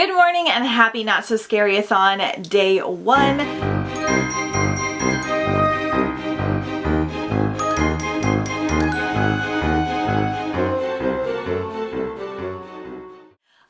Good morning and happy Not So Scary-a-thon day 1.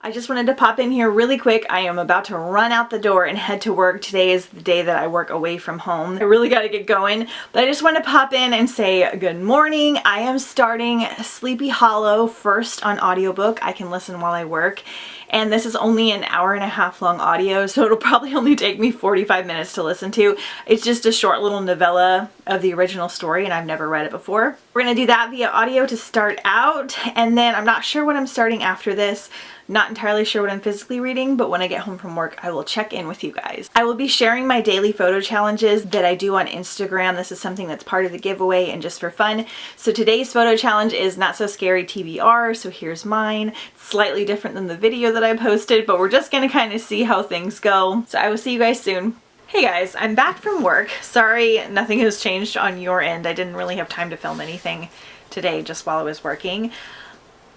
I just wanted to pop in here really quick. I am about to run out the door and head to work. Today is the day that I work away from home. I really got to get going, but I just want to pop in and say good morning. I am starting Sleepy Hollow first on audiobook. I can listen while I work. And this is only an hour-and-a-half long audio, so it'll probably only take me 45 minutes to listen to. It's just a short little novella of the original story, and I've never read it before. We're gonna do that via audio to start out, and then I'm not sure what I'm starting after this. Not entirely sure what I'm physically reading, but when I get home from work, I will check in with you guys. I will be sharing my daily photo challenges that I do on Instagram. This is something that's part of the giveaway and just for fun. So today's photo challenge is Not So Scary TBR, so here's mine. Slightly different than the video that I posted, but we're just gonna kind of see how things go. So I will see you guys soon. Hey guys, I'm back from work. Sorry, nothing has changed on your end. I didn't really have time to film anything today just while I was working.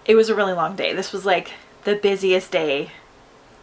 It was a really long day. This was like the busiest day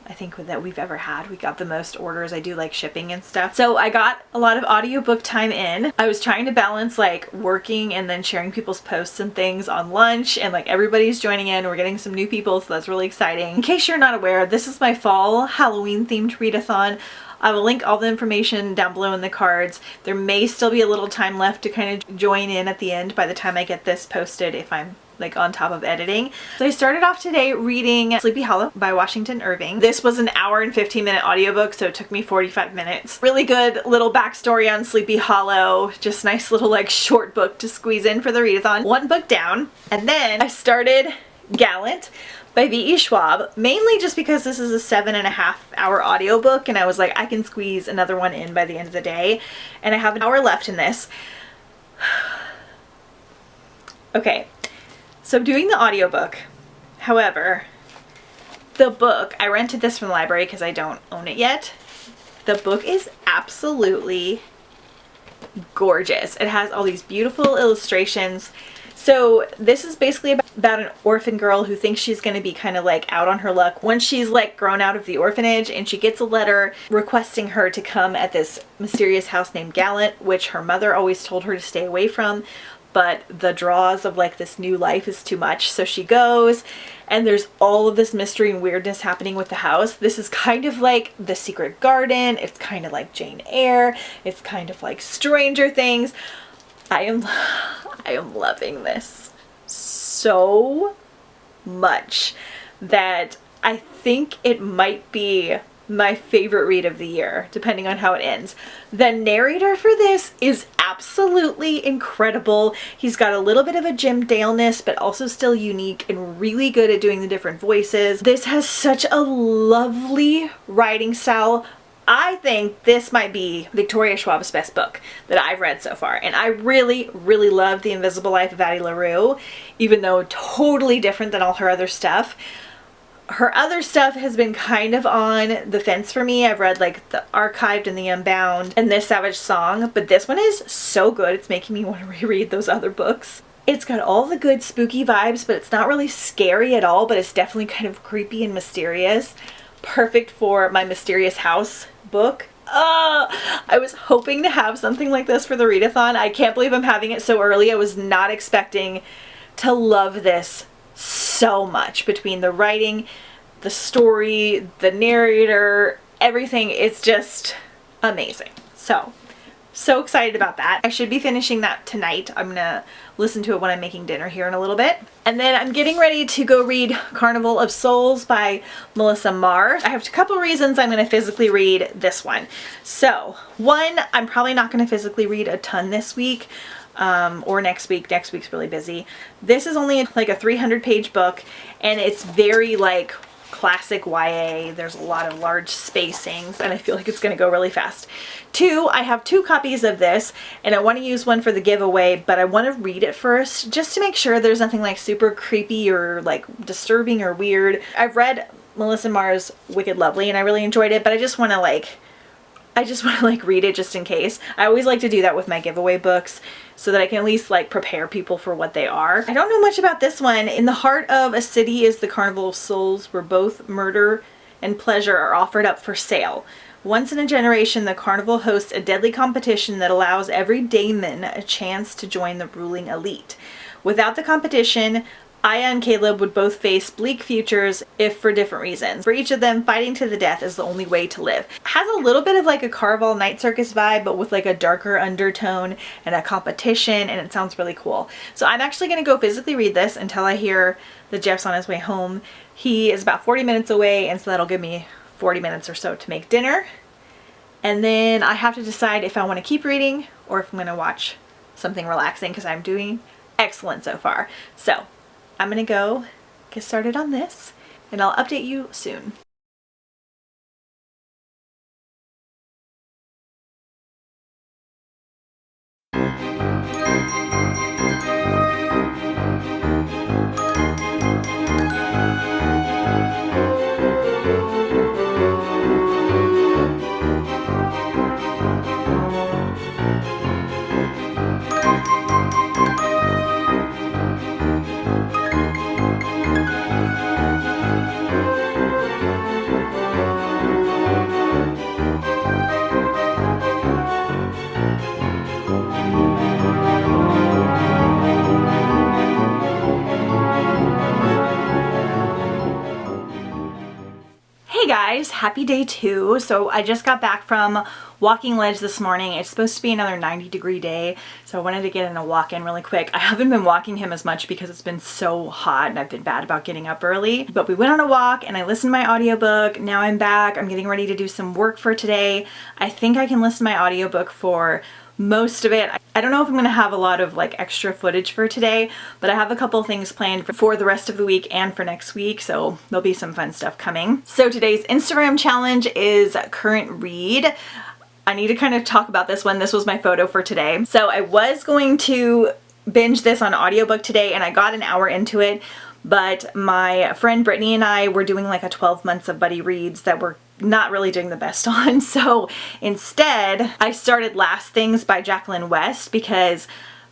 I think that we've ever had. We got the most orders. I do like shipping and stuff. So I got a lot of audiobook time in. I was trying to balance like working and then sharing people's posts and things on lunch, and like everybody's joining in. We're getting some new people, so that's really exciting. In case you're not aware, this is my fall Halloween themed readathon. I will link all the information down below in the cards. There may still be a little time left to kind of join in at the end by the time I get this posted, if I'm like on top of editing. So I started off today reading Sleepy Hollow by Washington Irving. This was an hour and 15-minute audiobook, so it took me 45 minutes. Really good little backstory on Sleepy Hollow. Just nice little like short book to squeeze in for the readathon. One book down. And then I started Gallant by V.E. Schwab, mainly just because this is a 7.5-hour audiobook, and I was like, I can squeeze another one in by the end of the day. And I have an hour left in this. Okay. So I'm doing the audiobook. However, the book, I rented this from the library because I don't own it yet. The book is absolutely gorgeous. It has all these beautiful illustrations. So this is basically about an orphan girl who thinks she's going to be kind of like out on her luck once she's like grown out of the orphanage, and she gets a letter requesting her to come at this mysterious house named Gallant, which her mother always told her to stay away from. But the draws of like this new life is too much. So she goes, and there's all of this mystery and weirdness happening with the house. This is kind of like The Secret Garden. It's kind of like Jane Eyre. It's kind of like Stranger Things. I am loving this so much that I think it might be my favorite read of the year, depending on how it ends. The narrator for this is absolutely incredible. He's got a little bit of a Jim Dale-ness, but also still unique and really good at doing the different voices. This has such a lovely writing style. I think this might be Victoria Schwab's best book that I've read so far. And I really, really love The Invisible Life of Addie LaRue, even though totally different than all her other stuff. Her other stuff has been kind of on the fence for me. I've read like The Archived and The Unbound and This Savage Song, but this one is so good. It's making me want to reread those other books. It's got all the good spooky vibes, but it's not really scary at all, but it's definitely kind of creepy and mysterious. Perfect for my Mysterious House book. I was hoping to have something like this for the readathon. I can't believe I'm having it so early. I was not expecting to love this so much. Between the writing, the story, the narrator, everything, it's just amazing. So excited about that. I should be finishing that tonight. I'm gonna listen to it when I'm making dinner here in a little bit. And then I'm getting ready to go read Carnival of Souls by Melissa Marr. I have a couple reasons I'm gonna physically read this one. So, one, I'm probably not gonna physically read a ton this week. Or next week. Next week's really busy. This is only like a 300-page book, and it's very like classic YA. There's a lot of large spacings, and I feel like it's going to go really fast. Two, I have 2 copies of this, and I want to use one for the giveaway, but I want to read it first just to make sure there's nothing like super creepy or like disturbing or weird. I've read Melissa Marr's Wicked Lovely, and I really enjoyed it, but I just want to like read it just in case. I always like to do that with my giveaway books so that I can at least like prepare people for what they are. I don't know much about this one. In the heart of a city is the Carnival of Souls, where both murder and pleasure are offered up for sale. Once in a generation, the carnival hosts a deadly competition that allows every daemon a chance to join the ruling elite. Without the competition, Aya and Caleb would both face bleak futures, if for different reasons. For each of them, fighting to the death is the only way to live. Has a little bit of like a Carnival Night Circus vibe, but with like a darker undertone and a competition, and it sounds really cool. So I'm actually going to go physically read this until I hear that Jeff's on his way home. He is about 40 minutes away, and so that'll give me 40 minutes or so to make dinner. And then I have to decide if I want to keep reading or if I'm going to watch something relaxing, because I'm doing excellent so far. So I'm gonna go get started on this, and I'll update you soon. Hey guys, happy day 2. So I just got back from walking Ledge this morning. It's supposed to be another 90-degree day, so I wanted to get in a walk in really quick. I haven't been walking him as much because it's been so hot and I've been bad about getting up early. But we went on a walk and I listened to my audiobook. Now I'm back. I'm getting ready to do some work for today. I think I can listen to my audiobook for most of it. I don't know if I'm gonna have a lot of like extra footage for today, but I have a couple things planned for the rest of the week and for next week, so there'll be some fun stuff coming. So today's Instagram challenge is current read. I need to kind of talk about this one. This was my photo for today. So I was going to binge this on audiobook today, and I got an hour into it, but my friend Brittany and I were doing like a 12 months of buddy reads that we're not really doing the best on. So instead, I started Last Things by Jacqueline West, because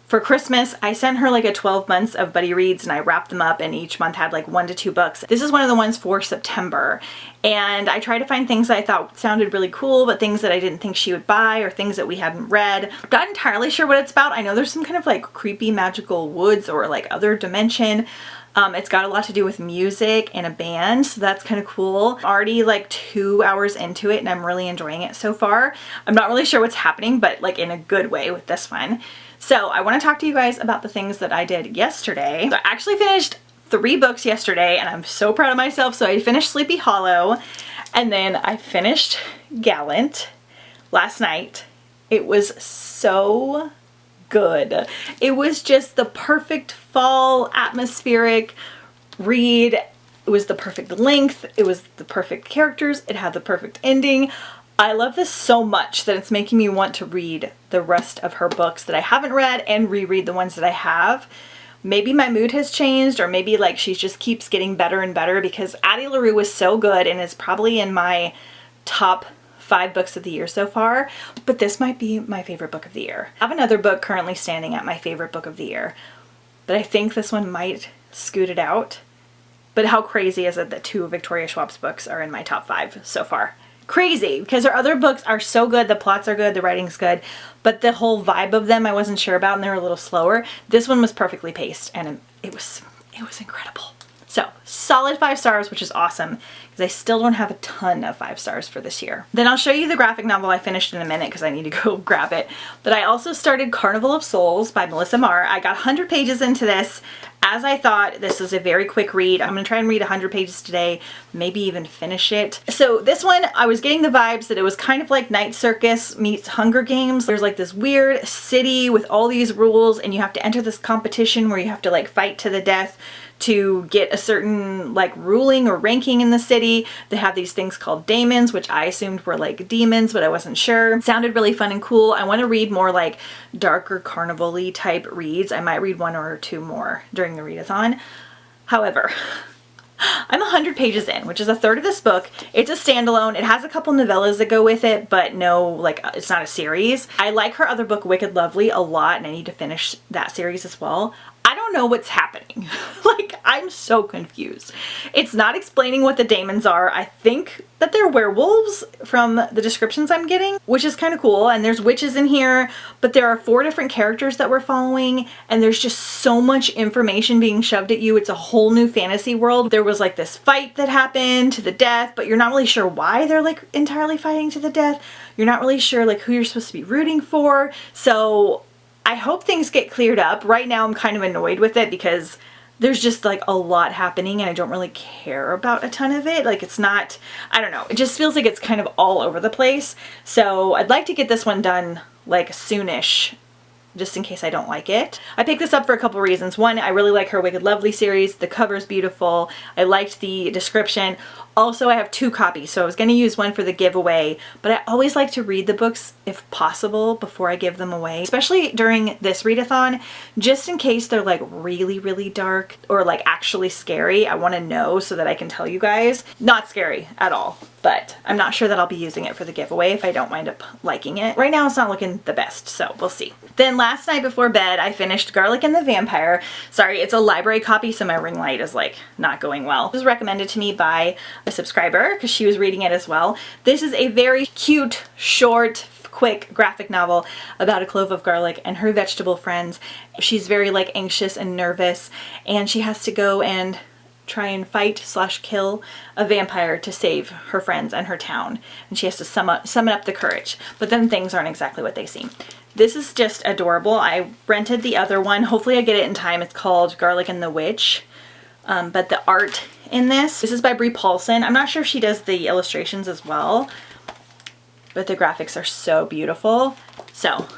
for Christmas, I sent her like a 12 months of buddy reads and I wrapped them up, and each month had like 1 to 2 books. This is one of the ones for September. And I tried to find things that I thought sounded really cool, but things that I didn't think she would buy or things that we hadn't read. Not entirely sure what it's about. I know there's some kind of like creepy magical woods or like other dimension. It's got a lot to do with music and a band, so that's kind of cool. Already like 2 hours into it and I'm really enjoying it so far. I'm not really sure what's happening, but like in a good way with this one. So I want to talk to you guys about the things that I did yesterday. So I actually finished 3 books yesterday and I'm so proud of myself. So I finished Sleepy Hollow, and then I finished Gallant last night. It was so good. It was just the perfect fall atmospheric read. It was the perfect length. It was the perfect characters. It had the perfect ending. I love this so much that it's making me want to read the rest of her books that I haven't read and reread the ones that I have. Maybe my mood has changed, or maybe like she just keeps getting better and better, because Addie LaRue was so good and is probably in my top 5 books of the year so far, but this might be my favorite book of the year. I have another book currently standing at my favorite book of the year, but I think this one might scoot it out. But how crazy is it that 2 of Victoria Schwab's books are in my top 5 so far? Crazy, because her other books are so good, the plots are good, the writing's good, but the whole vibe of them I wasn't sure about, and they were a little slower. This one was perfectly paced, and it was incredible. So solid 5 stars, which is awesome, because I still don't have a ton of 5 stars for this year. Then I'll show you the graphic novel I finished in a minute, because I need to go grab it. But I also started Carnival of Souls by Melissa Marr. I got 100 pages into this. As I thought, this is a very quick read. I'm going to try and read 100 pages today, maybe even finish it. So this one, I was getting the vibes that it was kind of like Night Circus meets Hunger Games. There's like this weird city with all these rules, and you have to enter this competition where you have to like fight to the death to get a certain like ruling or ranking in the city. They have these things called daemons, which I assumed were like demons, but I wasn't sure. It sounded really fun and cool. I want to read more like darker carnival-y type reads. I might read 1 or 2 more during the readathon. However, I'm 100 pages in, which is a third of this book. It's a standalone. It has a couple novellas that go with it, but no, like, it's not a series. I like her other book, Wicked Lovely, a lot, and I need to finish that series as well. I don't know what's happening. Like, I'm so confused. It's not explaining what the daemons are. I think that they're werewolves from the descriptions I'm getting, which is kind of cool. And there's witches in here, but there are 4 different characters that we're following, and there's just so much information being shoved at you. It's a whole new fantasy world. There was like this fight that happened to the death, but you're not really sure why they're like entirely fighting to the death. You're not really sure like who you're supposed to be rooting for. So I hope things get cleared up. Right now I'm kind of annoyed with it because there's just like a lot happening and I don't really care about a ton of it. Like, it's not, I don't know, it just feels like it's kind of all over the place. So I'd like to get this one done like soonish, just in case I don't like it. I picked this up for a couple reasons. One, I really like her Wicked Lovely series. The cover's beautiful. I liked the description. Also, I have 2 copies, so I was going to use one for the giveaway, but I always like to read the books if possible before I give them away, especially during this readathon, just in case they're like really, really dark or like actually scary. I want to know so that I can tell you guys. Not scary at all, but I'm not sure that I'll be using it for the giveaway if I don't wind up liking it. Right now it's not looking the best, so we'll see. Then last night before bed, I finished Garlic and the Vampire. Sorry, it's a library copy, so my ring light is like not going well. It was recommended to me by a subscriber because she was reading it as well. This is a very cute, short, quick graphic novel about a clove of garlic and her vegetable friends. She's very like anxious and nervous, and she has to go and try and fight / kill a vampire to save her friends and her town. And she has to summon up the courage. But then things aren't exactly what they seem. This is just adorable. I rented the other one. Hopefully I get it in time. It's called Garlic and the Witch. But the art in this is by Brie Paulson. I'm not sure if she does the illustrations as well, but the graphics are so beautiful. So,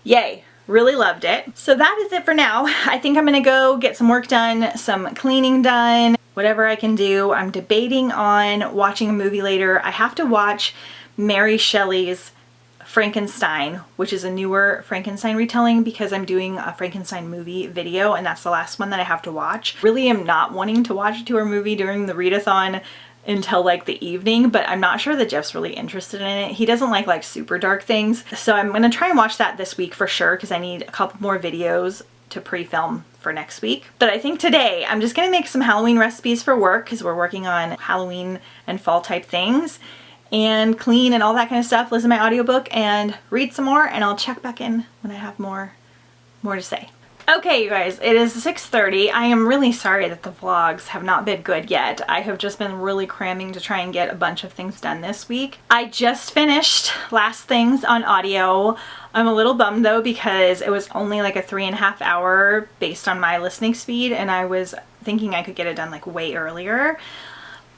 yay. Really loved it. So that is it for now. I think I'm gonna go get some work done, some cleaning done, whatever I can do. I'm debating on watching a movie later. I have to watch Mary Shelley's Frankenstein, which is a newer Frankenstein retelling, because I'm doing a Frankenstein movie video and that's the last one that I have to watch. Really am not wanting to watch a tour movie during the readathon until like the evening, but I'm not sure that Jeff's really interested in it. He doesn't like super dark things. So I'm gonna try and watch that this week for sure, because I need a couple more videos to pre-film for next week. But I think today I'm just gonna make some Halloween recipes for work, because we're working on Halloween and fall type things, and clean and all that kind of stuff, listen to my audiobook and read some more, and I'll check back in when I have more to say. Okay, you guys, it is 6:30. I am really sorry that the vlogs have not been good yet. I have just been really cramming to try and get a bunch of things done this week. I just finished Last Things on audio. I'm a little bummed though, because it was only like a 3.5 hour based on my listening speed, and I was thinking I could get it done like way earlier,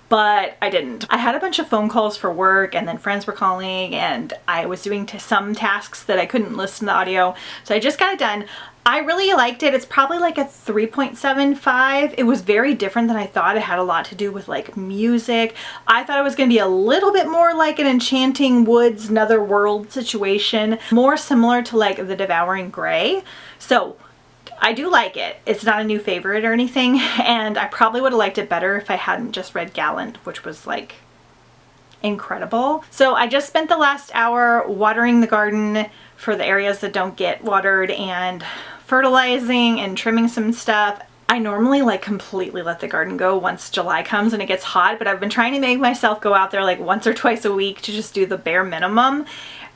but I didn't. I had a bunch of phone calls for work, and then friends were calling, and I was doing some tasks that I couldn't listen to the audio, so I just got it done. I really liked it. It's probably like a 3.75. It was very different than I thought. It had a lot to do with like music. I thought it was going to be a little bit more like an Enchanting Woods, Netherworld situation, more similar to like The Devouring Grey. So I do like it. It's not a new favorite or anything, and I probably would have liked it better if I hadn't just read Gallant, which was like incredible. So I just spent the last hour watering the garden for the areas that don't get watered, and fertilizing and trimming some stuff. I normally like completely let the garden go once July comes and it gets hot, but I've been trying to make myself go out there like once or twice a week to just do the bare minimum,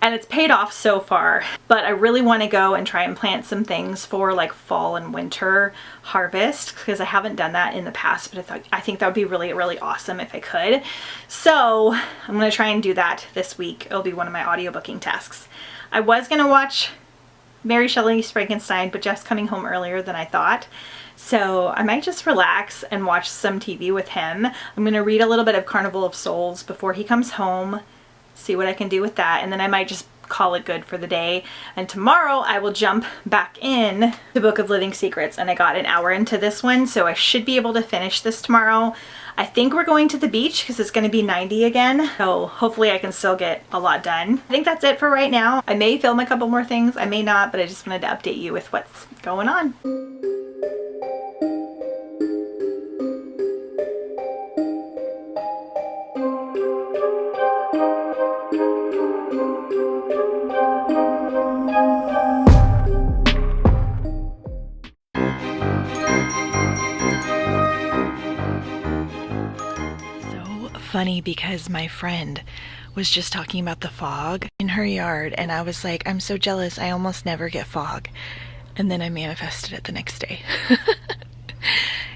and it's paid off so far. But I really want to go and try and plant some things for like fall and winter harvest, because I haven't done that in the past, but I think that would be really, really awesome if I could. So I'm going to try and do that this week. It'll be one of my audiobooking tasks. I was going to watch Mary Shelley's Frankenstein, but Jeff's coming home earlier than I thought, so I might just relax and watch some TV with him. I'm going to read a little bit of Carnival of Souls before he comes home, see what I can do with that, and then I might just call it good for the day. And tomorrow I will jump back in the Book of Living Secrets, and I got an hour into this one, so I should be able to finish this tomorrow. I think we're going to the beach because it's going to be 90 again, so hopefully I can still get a lot done. I think that's it for right now. I may film a couple more things, I may not, but I just wanted to update you with what's going on. funny because my friend was just talking about the fog in her yard, and I was like, I'm so jealous, I almost never get fog. And then I manifested it the next day.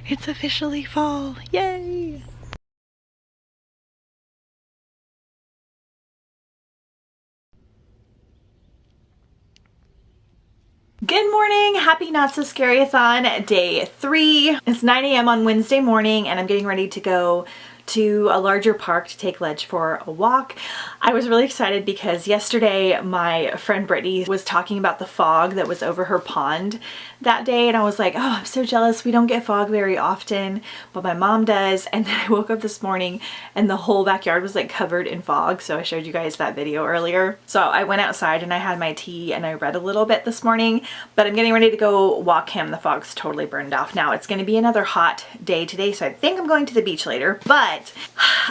It's officially fall. Yay! Good morning, happy Not So Scary-a-thon day 3. It's 9 a.m. on Wednesday morning and I'm getting ready to go to a larger park to take Ledge for a walk. I was really excited because yesterday my friend Brittany was talking about the fog that was over her pond that day, and I was like, oh, I'm so jealous. We don't get fog very often, but my mom does. And then I woke up this morning and the whole backyard was like covered in fog. So I showed you guys that video earlier. So I went outside and I had my tea and I read a little bit this morning, but I'm getting ready to go walk him. The fog's totally burned off now. It's going to be another hot day today, so I think I'm going to the beach later, but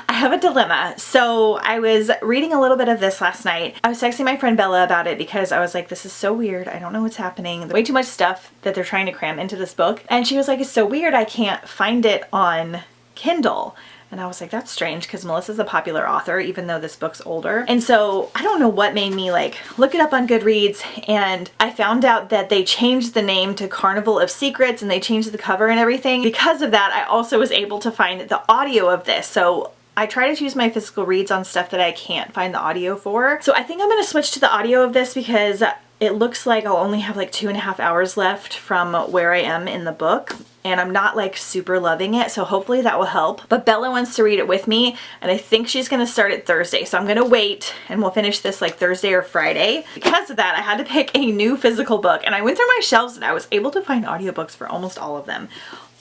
I have a dilemma. So I was reading a little bit of this last night. I was texting my friend Bella about it because I was like, this is so weird. I don't know what's happening. There's way too much stuff that they're trying to cram into this book. And she was like, it's so weird. I can't find it on Kindle. And I was like, that's strange because Melissa's a popular author, even though this book's older. And so I don't know what made me like look it up on Goodreads, and I found out that they changed the name to Carnival of Secrets and they changed the cover and everything. Because of that, I also was able to find the audio of this. So I try to choose my physical reads on stuff that I can't find the audio for. So I think I'm going to switch to the audio of this because it looks like I'll only have like 2.5 hours left from where I am in the book, and I'm not like super loving it, so hopefully that will help. But Bella wants to read it with me, and I think she's gonna start it Thursday, so I'm gonna wait and we'll finish this like Thursday or Friday. Because of that, I had to pick a new physical book, and I went through my shelves and I was able to find audiobooks for almost all of them.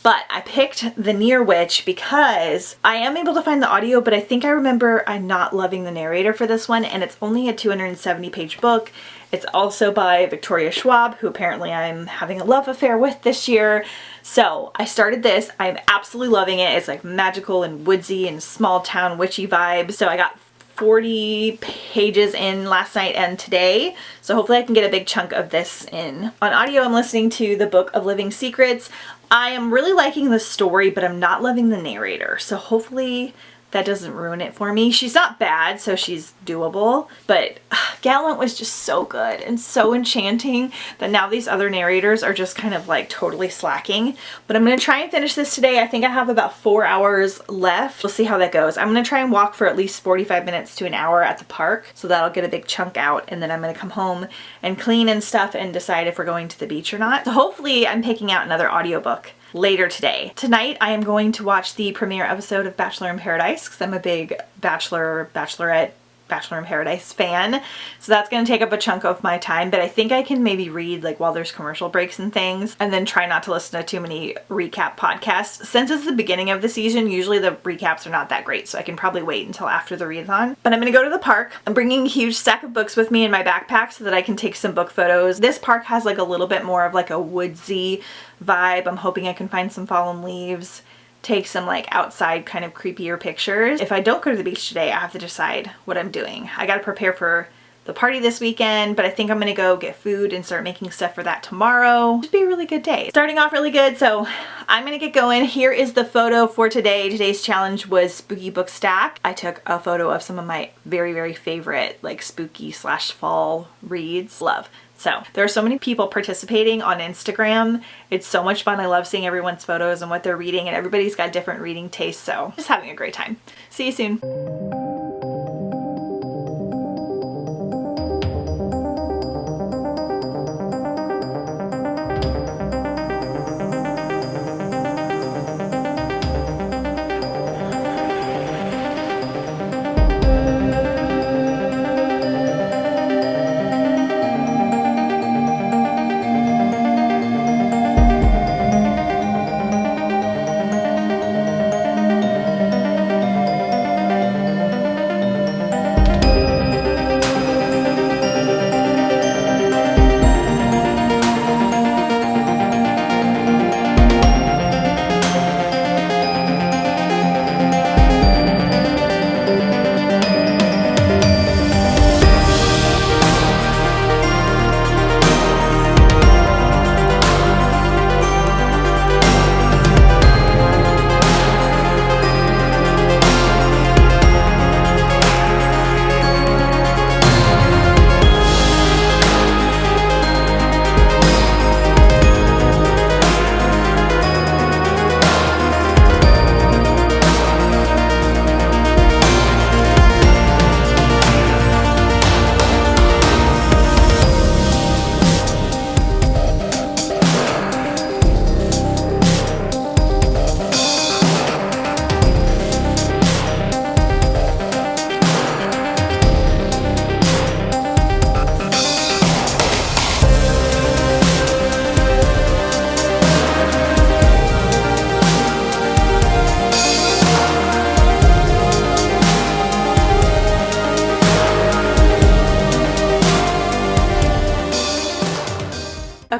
But I picked The Near Witch because I am able to find the audio, but I think I remember I'm not loving the narrator for this one, and it's only a 270-page book. It's also by Victoria Schwab, who apparently I'm having a love affair with this year. So I started this. I'm absolutely loving it. It's like magical and woodsy and small town witchy vibes. So I got 40 pages in last night and today, so hopefully I can get a big chunk of this in. On audio, I'm listening to the Book of Living Secrets. I am really liking the story, but I'm not loving the narrator, so hopefully that doesn't ruin it for me. She's not bad, so she's doable, but Gallant was just so good and so enchanting that now these other narrators are just kind of like totally slacking. But I'm going to try and finish this today. I think I have about 4 hours left. We'll see how that goes. I'm going to try and walk for at least 45 minutes to an hour at the park, so that'll get a big chunk out, and then I'm going to come home and clean and stuff and decide if we're going to the beach or not. So hopefully I'm picking out another audiobook later today. Tonight I am going to watch the premiere episode of Bachelor in Paradise because I'm a big Bachelorette, Bachelor in Paradise fan. So that's going to take up a chunk of my time, but I think I can maybe read like while there's commercial breaks and things, and then try not to listen to too many recap podcasts. Since it's the beginning of the season, usually the recaps are not that great, so I can probably wait until after the readathon. But I'm going to go to the park. I'm bringing a huge stack of books with me in my backpack so that I can take some book photos. This park has like a little bit more of like a woodsy vibe. I'm hoping I can find some fallen leaves, take some like outside kind of creepier pictures. If I don't go to the beach today, I have to decide what I'm doing. I gotta prepare for the party this weekend, but I think I'm gonna go get food and start making stuff for that tomorrow. Should be a really good day. Starting off really good, so I'm gonna get going. Here is the photo for today. Today's challenge was Spooky Book Stack. I took a photo of some of my very, very favorite like spooky / fall reads. Love. So there are so many people participating on Instagram. It's so much fun. I love seeing everyone's photos and what they're reading, and everybody's got different reading tastes, so just having a great time. See you soon.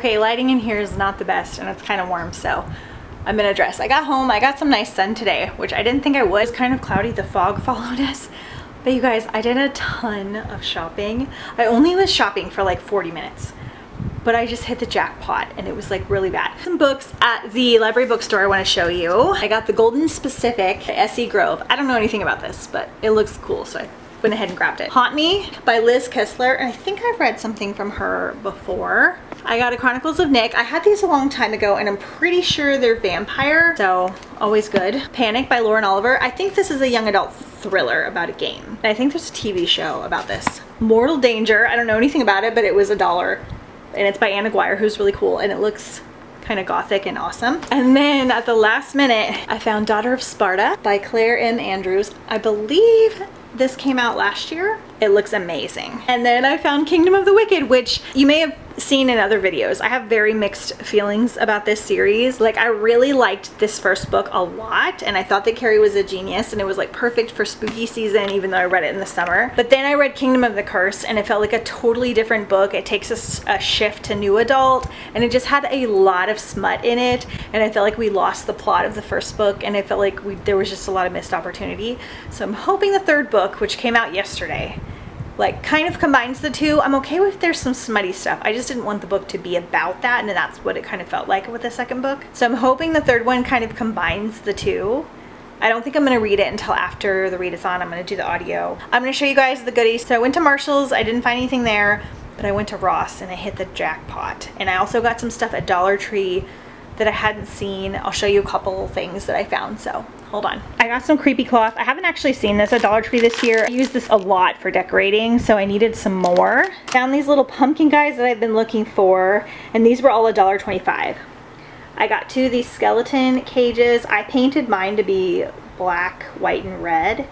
Okay, lighting in here is not the best and it's kind of warm, so I'm in a dress. I got home, I got some nice sun today, which I didn't think I would. It's kind of cloudy, the fog followed us. But you guys, I did a ton of shopping. I only was shopping for like 40 minutes, but I just hit the jackpot and it was like really bad. Some books at the library bookstore I want to show you. I got the Golden Specific, S.E. Grove. I don't know anything about this, but it looks cool, so I went ahead and grabbed it. Haunt Me by Liz Kessler, and I think I've read something from her before. I got a Chronicles of Nick. I had these a long time ago and I'm pretty sure they're vampire, so always good. Panic by Lauren Oliver. I think this is a young adult thriller about a game. And I think there's a TV show about this. Mortal Danger. I don't know anything about it, but it was $1. And it's by Anna Guire, who's really cool, and it looks kind of gothic and awesome. And then at the last minute, I found Daughter of Sparta by Claire M. Andrews. I believe this came out last year. It looks amazing. And then I found Kingdom of the Wicked, which you may have seen in other videos. I have very mixed feelings about this series. Like, I really liked this first book a lot, and I thought that Carrie was a genius, and it was like perfect for spooky season, even though I read it in the summer. But then I read Kingdom of the Curse, and it felt like a totally different book. It takes a shift to new adult, and it just had a lot of smut in it, and I felt like we lost the plot of the first book, and I felt like there was just a lot of missed opportunity. So I'm hoping the third book, which came out yesterday, like kind of combines the two. I'm okay with there's some smutty stuff. I just didn't want the book to be about that, and that's what it kind of felt like with the second book. So I'm hoping the third one kind of combines the two. I don't think I'm gonna read it until after the readathon. I'm gonna do the audio. I'm gonna show you guys the goodies. So I went to Marshall's, I didn't find anything there, but I went to Ross and I hit the jackpot. And I also got some stuff at Dollar Tree that I hadn't seen. I'll show you a couple things that I found, so hold on. I got some creepy cloth. I haven't actually seen this at Dollar Tree this year. I use this a lot for decorating, so I needed some more. Found these little pumpkin guys that I've been looking for, and these were all $1.25. I got 2 of these skeleton cages. I painted mine to be black, white, and red,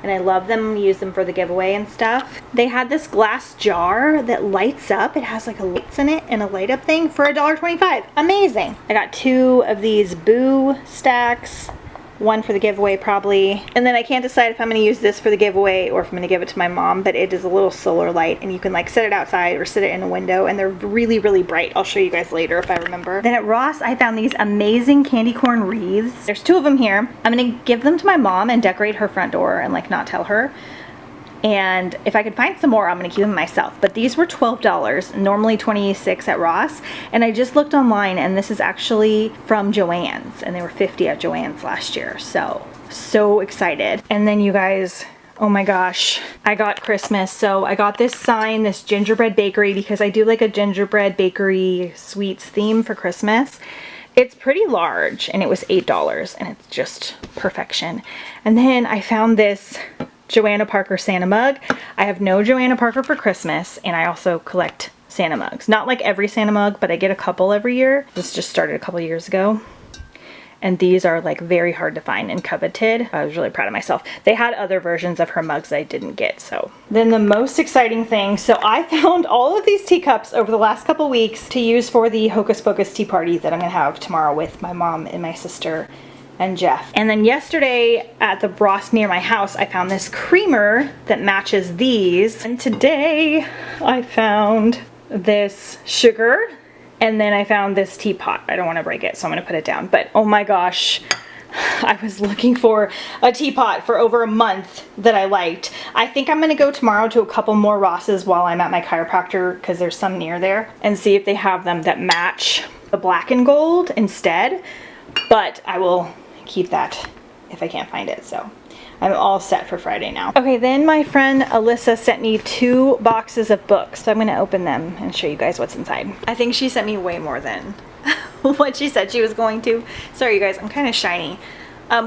and I love them, use them for the giveaway and stuff. They had this glass jar that lights up. It has like a lights in it and a light up thing for $1.25. Amazing. I got 2 of these Boo stacks, one for the giveaway probably. And then I can't decide if I'm gonna use this for the giveaway or if I'm gonna give it to my mom, but it is a little solar light and you can like set it outside or sit it in a window, and they're really, really bright. I'll show you guys later if I remember. Then at Ross, I found these amazing candy corn wreaths. There's 2 of them here. I'm gonna give them to my mom and decorate her front door and like not tell her. And if I could find some more, I'm gonna keep them myself. But these were $12, normally $26 at Ross. And I just looked online, and this is actually from Joann's, and they were $50 at Joann's last year. So excited. And then you guys, oh my gosh, I got Christmas. So I got this sign, this gingerbread bakery, because I do like a gingerbread bakery sweets theme for Christmas. It's pretty large, and it was $8, and it's just perfection. And then I found this Joanna Parker Santa mug. I have no Joanna Parker for Christmas, and I also collect Santa mugs. Not like every Santa mug, but I get a couple every year. This just started a couple years ago. And these are like very hard to find and coveted. I was really proud of myself. They had other versions of her mugs I didn't get, so. Then the most exciting thing, so I found all of these teacups over the last couple weeks to use for the Hocus Pocus tea party that I'm gonna have tomorrow with my mom and my sister and Jeff. And then yesterday at the Ross near my house, I found this creamer that matches these. And today I found this sugar, and then I found this teapot. I don't want to break it, so I'm gonna put it down. But oh my gosh, I was looking for a teapot for over a month that I liked. I think I'm gonna go tomorrow to a couple more Rosses while I'm at my chiropractor, because there's some near there, and see if they have them that match the black and gold instead. But I will keep that if I can't find it, so I'm all set for Friday now. Okay, then my friend Alyssa sent me 2 boxes of books, so I'm gonna open them and show you guys what's inside. I think she sent me way more than what she said she was going to. Sorry you guys, I'm kind of shiny.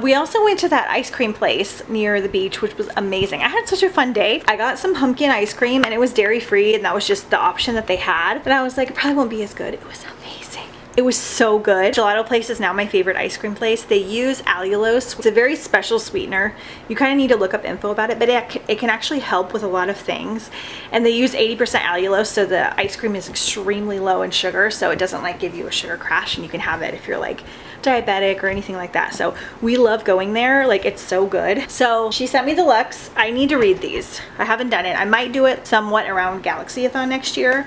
We also went to that ice cream place near the beach, which was amazing. I had such a fun day. I got some pumpkin ice cream, and it was dairy free, and that was just the option that they had. And I was like, it probably won't be as good. It was amazing. It was so good. Gelato Place is now my favorite ice cream place. They use allulose. It's a very special sweetener. You kind of need to look up info about it, but it can actually help with a lot of things. And they use 80% allulose, so the ice cream is extremely low in sugar, so it doesn't like give you a sugar crash, and you can have it if you're like diabetic or anything like that. So we love going there. Like, it's so good. So she sent me the Lux. I need to read these. I haven't done it. I might do it somewhat around Galaxy-a-thon next year.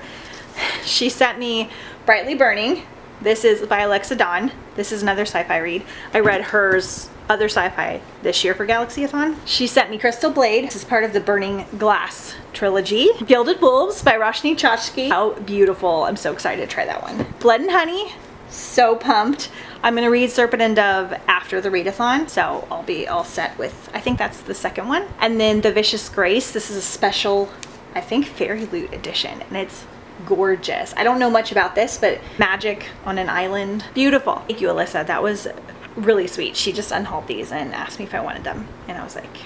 She sent me Brightly Burning. This is by Alexa Dawn. This is another sci-fi read. I read hers other sci-fi this year for Galaxy-a-thon. She sent me Crystal Blade. This is part of the Burning Glass trilogy. Gilded Wolves by Roshni Chachki. How beautiful. I'm so excited to try that one. Blood and Honey. So pumped. I'm gonna read Serpent and Dove after the readathon, so I'll be all set with, I think that's the second one. And then The Vicious Grace. This is a special, I think, Fairy Loot edition, and it's gorgeous. I don't know much about this, but magic on an island. Beautiful. Thank you, Alyssa. That was really sweet. She just unhauled these and asked me if I wanted them, and I was like,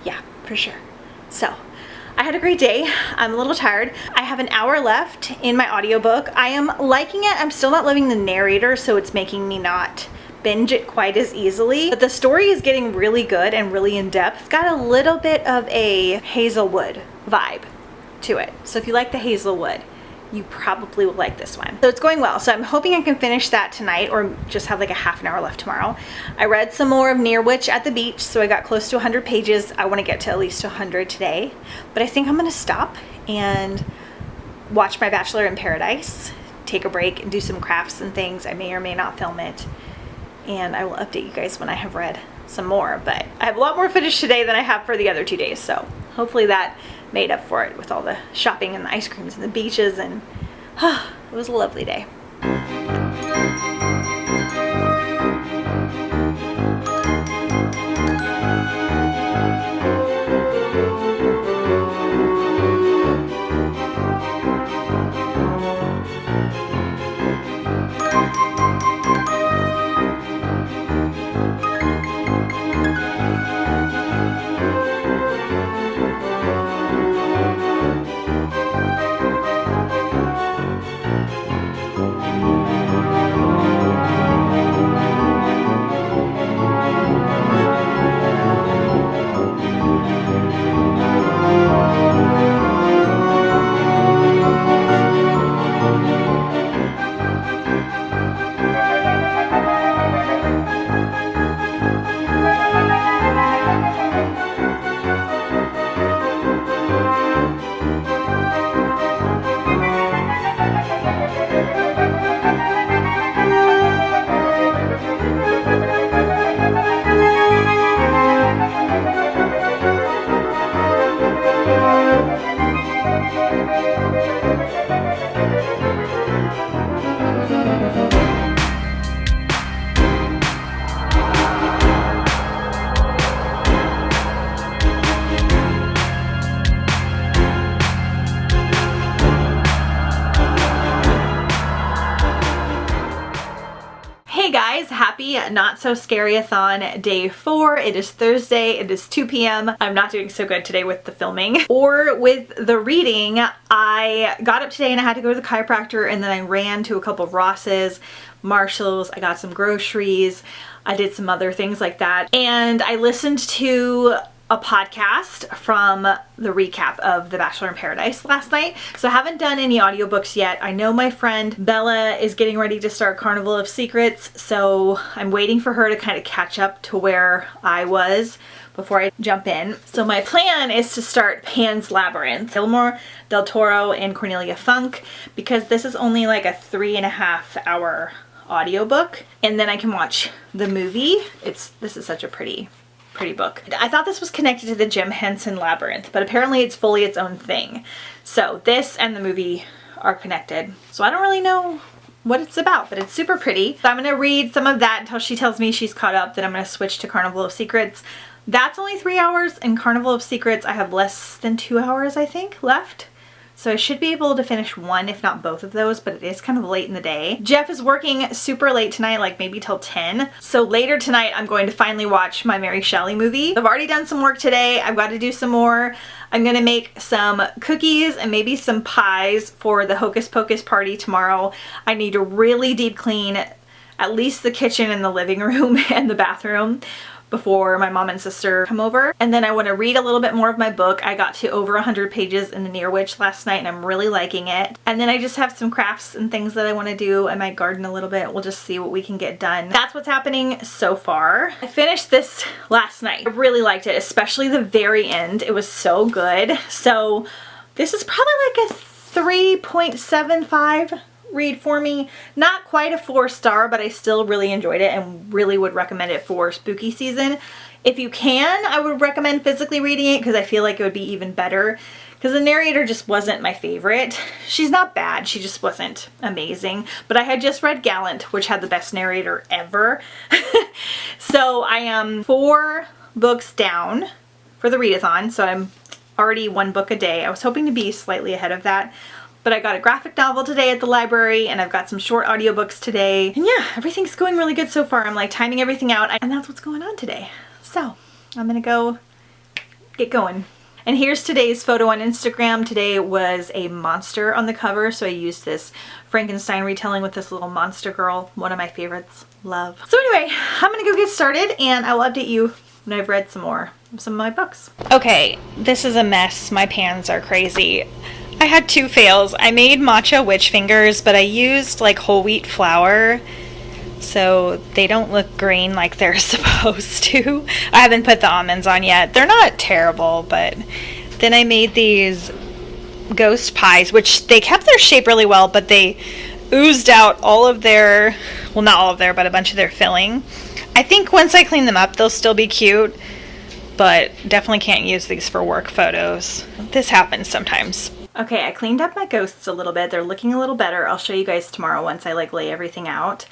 yeah, for sure. So I had a great day. I'm a little tired. I have an hour left in my audiobook. I am liking it. I'm still not loving the narrator, so it's making me not binge it quite as easily. But the story is getting really good and really in depth. It's got a little bit of a Hazelwood vibe to it. So if you like the Hazelwood, you probably will like this one. So it's going well. So I'm hoping I can finish that tonight or just have like a half an hour left tomorrow. I read some more of Near Witch at the Beach, so I got close to 100 pages. I want to get to at least 100 today. But I think I'm going to stop and watch My Bachelor in Paradise, take a break and do some crafts and things. I may or may not film it. And I will update you guys when I have read some more. But I have a lot more footage today than I have for the other 2 days. So hopefully that made up for it with all the shopping and the ice creams and the beaches, and it was a lovely day. Hey guys, happy Not So Scary-a-thon day 4. It is Thursday, it is 2 p.m. I'm not doing so good today with the filming or with the reading. I got up today and I had to go to the chiropractor, and then I ran to a couple of Ross's, Marshall's, I got some groceries, I did some other things like that, and I listened to a podcast from the recap of The Bachelor in Paradise last night. So I haven't done any audiobooks yet. I know my friend Bella is getting ready to start Carnival of Secrets, so I'm waiting for her to kind of catch up to where I was before I jump in. So my plan is to start Pan's Labyrinth, Guillermo del Toro and Cornelia Funk, because this is only like a 3.5 hour audiobook, and then I can watch the movie. This is such a pretty book. I thought this was connected to the Jim Henson Labyrinth, but apparently it's fully its own thing. So this and the movie are connected. So I don't really know what it's about, but it's super pretty. So I'm gonna read some of that until she tells me she's caught up. Then I'm gonna switch to Carnival of Secrets. That's only 3 hours, and Carnival of Secrets I have less than 2 hours, I think, left. So I should be able to finish one, if not both of those, but it is kind of late in the day. Jeff is working super late tonight, like maybe till 10. So later tonight, I'm going to finally watch my Mary Shelley movie. I've already done some work today. I've got to do some more. I'm gonna make some cookies and maybe some pies for the Hocus Pocus party tomorrow. I need to really deep clean at least the kitchen and the living room and the bathroom before my mom and sister come over. And then I want to read a little bit more of my book. I got to over 100 pages in the Near Witch last night and I'm really liking it. And then I just have some crafts and things that I want to do. I might garden a little bit. We'll just see what we can get done. That's what's happening so far. I finished this last night. I really liked it, especially the very end. It was so good. So this is probably like a 3.75 read for me. Not quite a 4-star, but I still really enjoyed it and really would recommend it for spooky season. If you can, I would recommend physically reading it because I feel like it would be even better, because the narrator just wasn't my favorite. She's not bad, she just wasn't amazing. But I had just read Gallant, which had the best narrator ever. So I am 4 books down for the readathon, so I'm already 1 book a day. I was hoping to be slightly ahead of that. But I got a graphic novel today at the library, and I've got some short audiobooks today. And yeah, everything's going really good so far. I'm like timing everything out, and that's what's going on today. So I'm gonna go get going. And here's today's photo on Instagram. Today was a monster on the cover, so I used this Frankenstein retelling with this little monster girl, one of my favorites. Love. So anyway, I'm gonna go get started, and I'll update you when I've read some more of some of my books. Okay, this is a mess. My pans are crazy. I had 2 fails. I made matcha witch fingers, but I used like whole wheat flour, so they don't look green like they're supposed to. I haven't put the almonds on yet. They're not terrible, but then I made these ghost pies, which they kept their shape really well, but they oozed out all of their, well, not all of their, but a bunch of their filling. I think once I clean them up, they'll still be cute, but definitely can't use these for work photos. This happens sometimes. Okay, I cleaned up my ghosts a little bit. They're looking a little better. I'll show you guys tomorrow once I like lay everything out.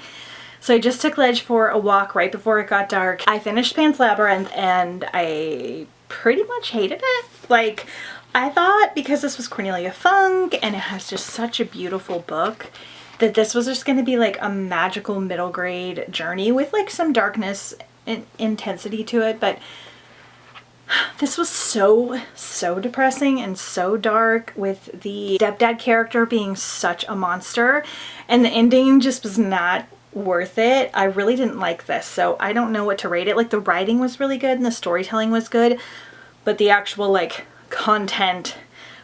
So I just took Ledge for a walk right before it got dark. I finished Pan's Labyrinth and I pretty much hated it. Like, I thought because this was Cornelia Funk and it has just such a beautiful book that this was just going to be like a magical middle grade journey with like some darkness and intensity to it, but this was so depressing and so dark, with the stepdad character being such a monster, and the ending just was not worth it. I really didn't like this, so I don't know what to rate it. Like, the writing was really good and the storytelling was good, but the actual like content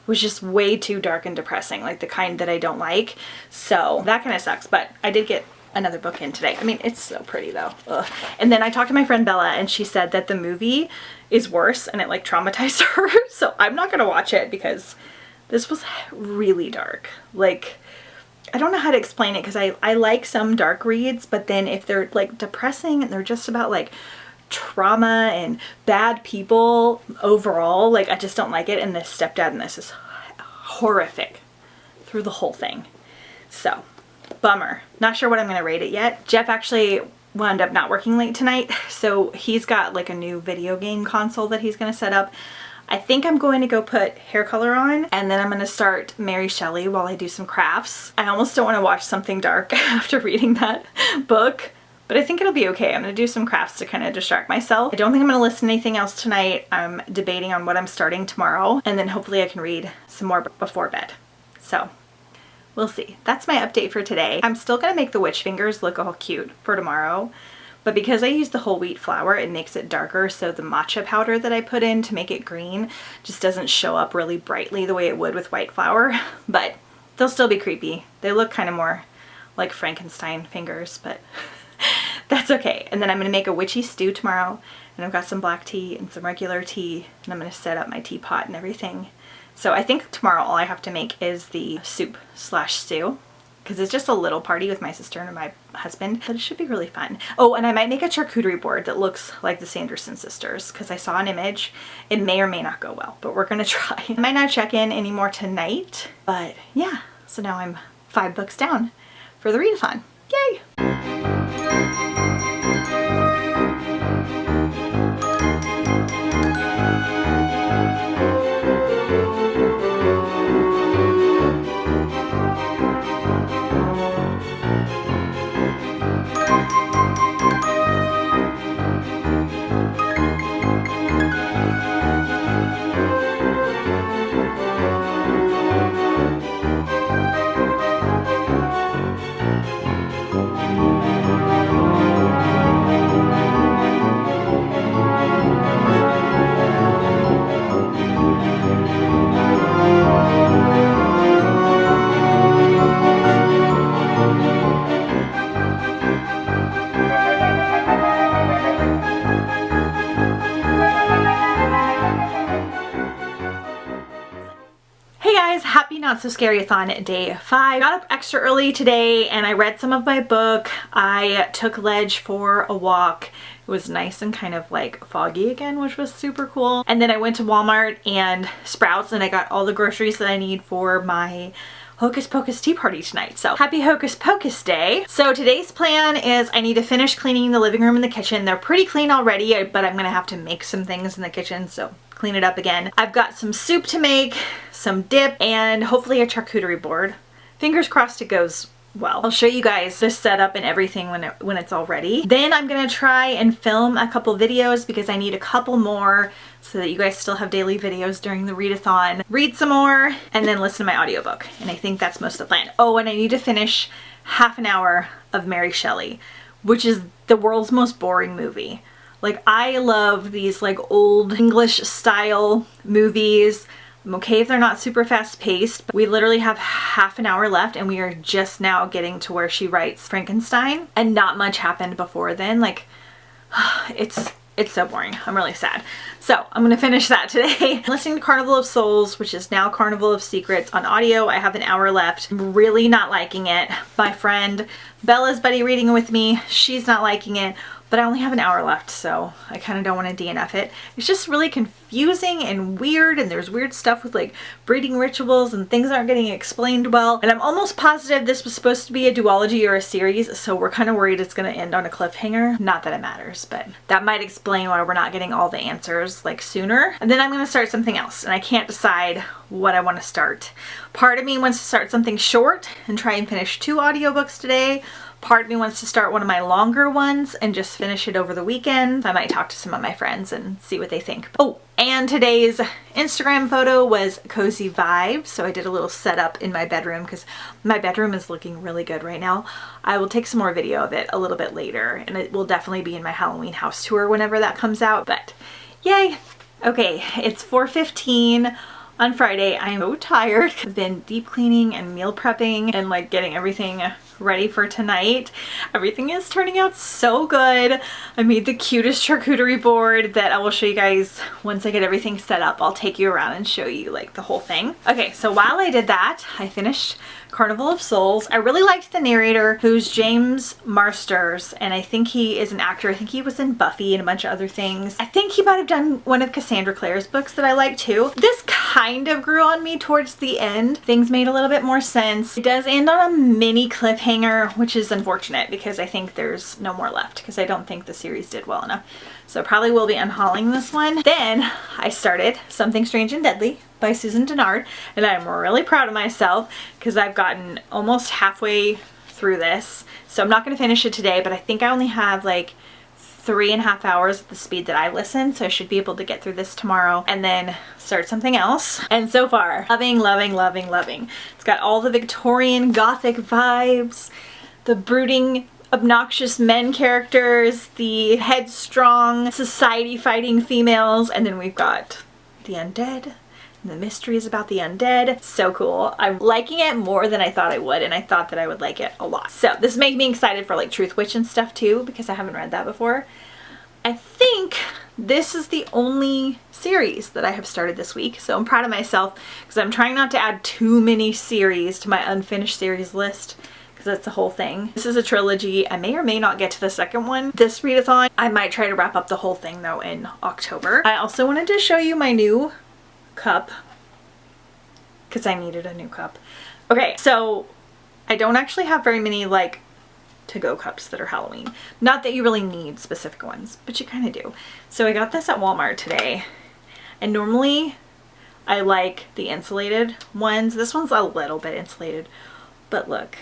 was just way too dark and depressing, like the kind that I don't like. So that kind of sucks, but I did get another book in today. I mean, it's so pretty though. Ugh. And then I talked to my friend Bella and she said that the movie is worse and it like traumatized her. So I'm not gonna watch it because this was really dark. Like, I don't know how to explain it because I like some dark reads, but then if they're like depressing and they're just about like trauma and bad people overall, like I just don't like it. And this stepdad in this is horrific through the whole thing. So bummer. Not sure what I'm going to rate it yet. Jeff actually wound up not working late tonight, so he's got like a new video game console that he's going to set up. I think I'm going to go put hair color on, and then I'm going to start Mary Shelley while I do some crafts. I almost don't want to watch something dark after reading that book, but I think it'll be okay. I'm going to do some crafts to kind of distract myself. I don't think I'm going to listen to anything else tonight. I'm debating on what I'm starting tomorrow, and then hopefully I can read some more before bed. So we'll see. That's my update for today. I'm still going to make the witch fingers look all cute for tomorrow, but because I use the whole wheat flour, it makes it darker, so the matcha powder that I put in to make it green just doesn't show up really brightly the way it would with white flour, but they'll still be creepy. They look kind of more like Frankenstein fingers, but that's okay. And then I'm going to make a witchy stew tomorrow, and I've got some black tea and some regular tea, and I'm going to set up my teapot and everything. So I think tomorrow all I have to make is the soup/stew, because it's just a little party with my sister and my husband, but it should be really fun. Oh, and I might make a charcuterie board that looks like the Sanderson sisters, because I saw an image. It may or may not go well, but we're gonna try. I might not check in anymore tonight, but yeah. So now I'm 5 books down for the readathon. Yay! guys, happy Not So Scary-a-thon day 5. Got up extra early today and I read some of my book. I took Ledge for a walk. It was nice and kind of like foggy again, which was super cool. And then I went to Walmart and Sprouts and I got all the groceries that I need for my Hocus Pocus tea party tonight. So happy Hocus Pocus day. So today's plan is I need to finish cleaning the living room and the kitchen. They're pretty clean already, but I'm gonna have to make some things in the kitchen, so clean it up again. I've got some soup to make, some dip, and hopefully a charcuterie board. Fingers crossed it goes well. I'll show you guys the setup and everything when it's all ready. Then I'm gonna try and film a couple videos because I need a couple more so that you guys still have daily videos during the readathon. Read some more and then listen to my audiobook. And I think that's most of the plan. Oh, and I need to finish half an hour of Mary Shelley, which is the world's most boring movie. Like, I love these like old English style movies. I'm okay if they're not super fast paced, but we literally have half an hour left and we are just now getting to where she writes Frankenstein and not much happened before then. Like, it's so boring. I'm really sad. So I'm gonna finish that today. I'm listening to Carnival of Souls, which is now Carnival of Secrets on audio. I have an hour left. I'm really not liking it. My friend Bella's buddy reading it with me. She's not liking it. But I only have an hour left, so I kind of don't want to DNF it. It's just really confusing and weird, and there's weird stuff with like breeding rituals and things aren't getting explained well. And I'm almost positive this was supposed to be a duology or a series, so we're kind of worried it's going to end on a cliffhanger. Not that it matters, but that might explain why we're not getting all the answers like sooner. And then I'm going to start something else, and I can't decide what I want to start. Part of me wants to start something short and try and finish 2 audiobooks today. Part of me wants to start one of my longer ones and just finish it over the weekend. I might talk to some of my friends and see what they think. Oh, and today's Instagram photo was cozy vibes. So I did a little setup in my bedroom because my bedroom is looking really good right now. I will take some more video of it a little bit later, and it will definitely be in my Halloween house tour whenever that comes out, but yay. Okay, it's 4:15 on Friday. I'm so tired. I've been deep cleaning and meal prepping and like getting everything ready for tonight. Everything is turning out so good. I made the cutest charcuterie board that I will show you guys once I get everything set up. I'll take you around and show you like the whole thing. Okay, so while I did that, I finished Carnival of Souls. I really liked the narrator, who's James Marsters, and I think he is an actor. I think he was in Buffy and a bunch of other things. I think he might have done one of Cassandra Clare's books that I like too. This kind of grew on me towards the end. Things made a little bit more sense. It does end on a mini cliffhanger, which is unfortunate because I think there's no more left because I don't think the series did well enough. So probably will be unhauling this one. Then I started Something Strange and Deadly by Susan Dennard, and I'm really proud of myself because I've gotten almost halfway through this. So I'm not going to finish it today, but I think I only have like 3.5 hours at the speed that I listen, so I should be able to get through this tomorrow and then start something else. And so far, loving, loving, loving, loving. It's got all the Victorian Gothic vibes, the brooding, obnoxious men characters, the headstrong, society-fighting females, and then we've got the undead. The mysteries about the undead. So cool. I'm liking it more than I thought I would, and I thought that I would like it a lot. So this makes me excited for like Truth Witch and stuff too, because I haven't read that before. I think this is the only series that I have started this week, so I'm proud of myself because I'm trying not to add too many series to my unfinished series list, because that's the whole thing. This is a trilogy. I may or may not get to the second one this readathon. I might try to wrap up the whole thing though in October. I also wanted to show you my new cup because I needed a new cup. Okay, so I don't actually have very many like to-go cups that are Halloween. Not that you really need specific ones, but you kind of do. So I got this at Walmart today, and normally I like the insulated ones. This one's a little bit insulated, but look,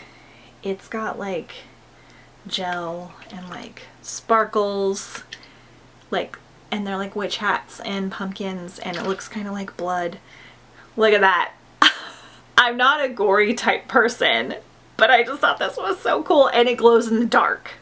it's got like gel and like sparkles, like, and they're like witch hats and pumpkins, and it looks kind of like blood. Look at that. I'm not a gory type person, but I just thought this was so cool, and it glows in the dark,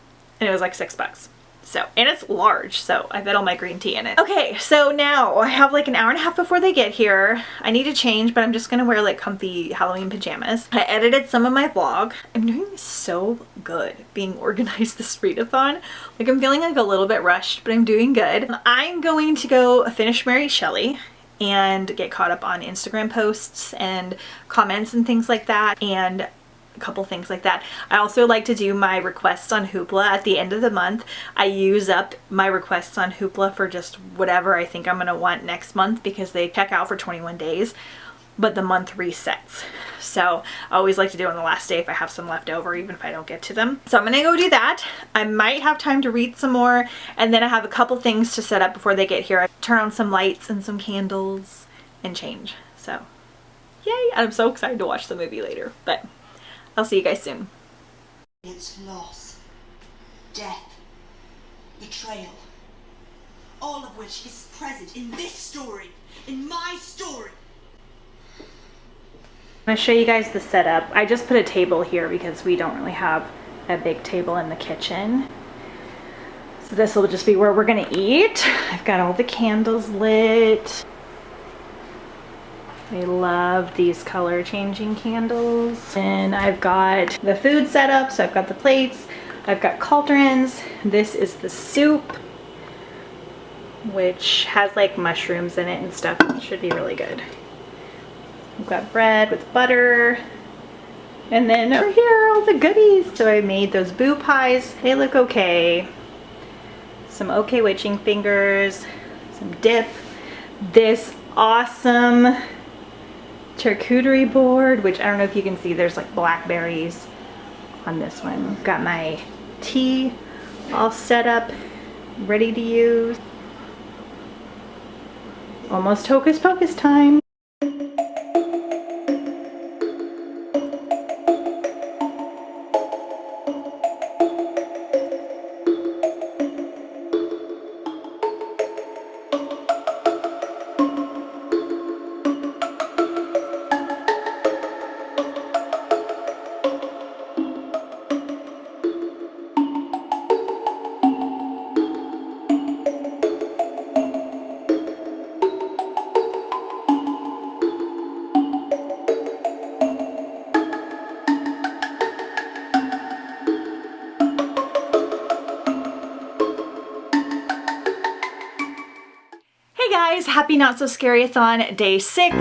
and it was like $6. So, and it's large, so I bet all my green tea in it. Okay, so now I have like an hour and a half before they get here. I need to change, but I'm just gonna wear like comfy Halloween pajamas. I edited some of my vlog. I'm doing so good being organized this readathon. Like, I'm feeling like a little bit rushed, but I'm doing good. I'm going to go finish Mary Shelley and get caught up on Instagram posts and comments and things like that, and a couple things like that. I also like to do my requests on Hoopla at the end of the month. I use up my requests on Hoopla for just whatever I think I'm gonna want next month, because they check out for 21 days, but the month resets. So I always like to do it on the last day if I have some left over, even if I don't get to them. So I'm gonna go do that. I might have time to read some more, and then I have a couple things to set up before they get here. I turn on some lights and some candles and change. So yay, I'm so excited to watch the movie later, but I'll see you guys soon. It's loss, death, betrayal, all of which is present in this story, in my story. I'm going to show you guys the setup. I just put a table here because we don't really have a big table in the kitchen. So this will just be where we're going to eat. I've got all the candles lit. I love these color changing candles. And I've got the food set up. So I've got the plates. I've got cauldrons. This is the soup, which has like mushrooms in it and stuff. It should be really good. I've got bread with butter. And then over here are all the goodies. So I made those boo pies. They look okay. Some okay witching fingers. Some dip. This awesome charcuterie board, which I don't know if you can see, there's like blackberries on this one. Got my tea all set up, ready to use. Almost hocus pocus time. Hey guys, happy Not So Scary-a-thon day 6.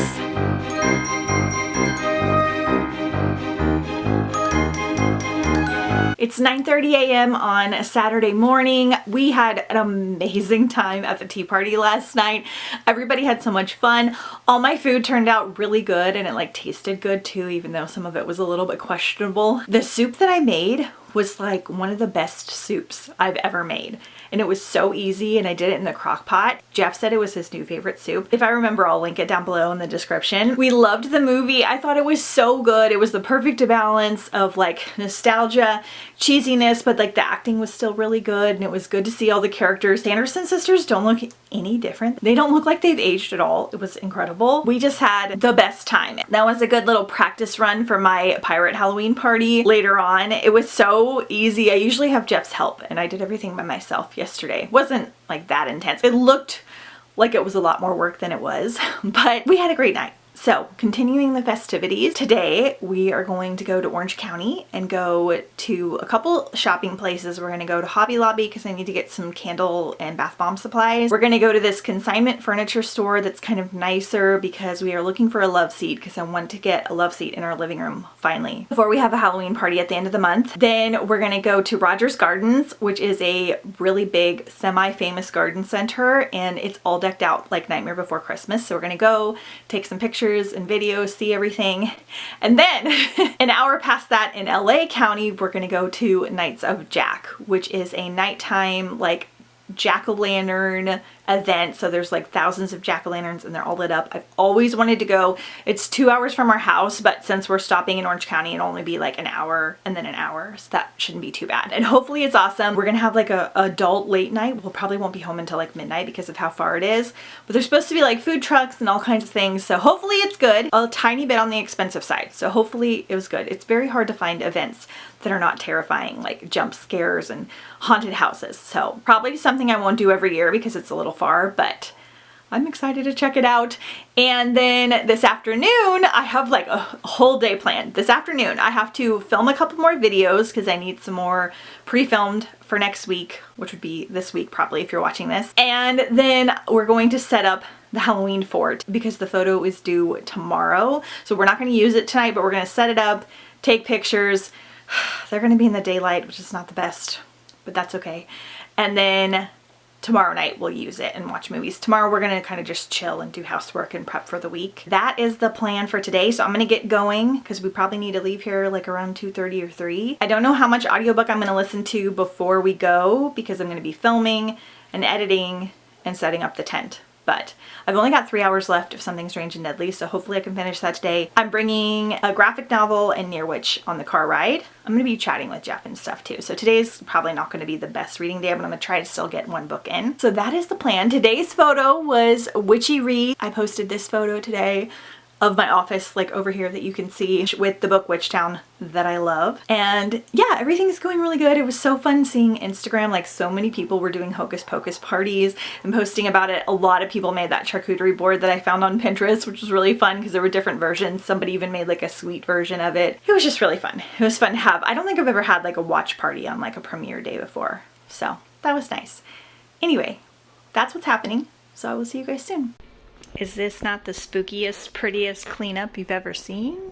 It's 9:30 a.m. on a Saturday morning. We had an amazing time at the tea party last night. Everybody had so much fun. All my food turned out really good, and it like tasted good too, even though some of it was a little bit questionable. The soup that I made was like one of the best soups I've ever made. And it was so easy, and I did it in the crock pot. Jeff said it was his new favorite soup. If I remember, I'll link it down below in the description. We loved the movie. I thought it was so good. It was the perfect balance of like nostalgia, cheesiness, but like the acting was still really good, and it was good to see all the characters. The Anderson sisters don't look any different. They don't look like they've aged at all. It was incredible. We just had the best time. That was a good little practice run for my pirate Halloween party later on. It was so easy. I usually have Jeff's help, and I did everything by myself yesterday. It wasn't like that intense. It looked like it was a lot more work than it was, but we had a great night. So, continuing the festivities, today we are going to go to Orange County and go to a couple shopping places. We're going to go to Hobby Lobby because I need to get some candle and bath bomb supplies. We're going to go to this consignment furniture store that's kind of nicer because we are looking for a love seat, because I want to get a love seat in our living room finally before we have a Halloween party at the end of the month. Then we're going to go to Rogers Gardens, which is a really big semi-famous garden center, and it's all decked out like Nightmare Before Christmas. So we're going to go take some pictures and videos, see everything. And then an hour past that in LA County, we're gonna go to Nights of Jack, which is a nighttime like jack-o'-lantern event. So there's like thousands of jack-o'-lanterns and they're all lit up. I've always wanted to go. It's 2 hours from our house, but since we're stopping in Orange County, it'll only be like an hour and then an hour. So that shouldn't be too bad. And hopefully it's awesome. We're gonna have like a adult late night. We'll probably won't be home until like midnight because of how far it is. But there's supposed to be like food trucks and all kinds of things. So hopefully it's good. A tiny bit on the expensive side. So hopefully it was good. It's very hard to find events that are not terrifying, like jump scares and haunted houses. So probably something I won't do every year because it's a little far, but I'm excited to check it out. And then this afternoon, I have like a whole day planned. This afternoon, I have to film a couple more videos because I need some more pre-filmed for next week, which would be this week probably if you're watching this. And then we're going to set up the Halloween fort because the photo is due tomorrow. So we're not going to use it tonight, but we're going to set it up, take pictures. They're going to be in the daylight, which is not the best, but that's okay. And then tomorrow night we'll use it and watch movies. Tomorrow we're gonna kind of just chill and do housework and prep for the week. That is the plan for today. So I'm gonna get going because we probably need to leave here like around 2:30 or 3. I don't know how much audiobook I'm gonna listen to before we go because I'm gonna be filming and editing and setting up the tent. But I've only got 3 hours left of Something Strange and Deadly, so hopefully I can finish that today. I'm bringing a graphic novel and Near Witch on the car ride. I'm going to be chatting with Jeff and stuff too. So today's probably not going to be the best reading day, but I'm going to try to still get one book in. So that is the plan. Today's photo was Witchy Read. I posted this photo today of my office, like over here, that you can see with the book Witchtown that I love. And yeah, everything's going really good. It was so fun seeing Instagram, like so many people were doing hocus pocus parties and posting about it. A lot of people made that charcuterie board that I found on Pinterest, which was really fun because there were different versions. Somebody even made like a sweet version of it. It was just really fun. It was fun to have. I don't think I've ever had like a watch party on like a premiere day before. So that was nice. Anyway, that's what's happening. So I will see you guys soon. Is this not the spookiest, prettiest cleanup you've ever seen?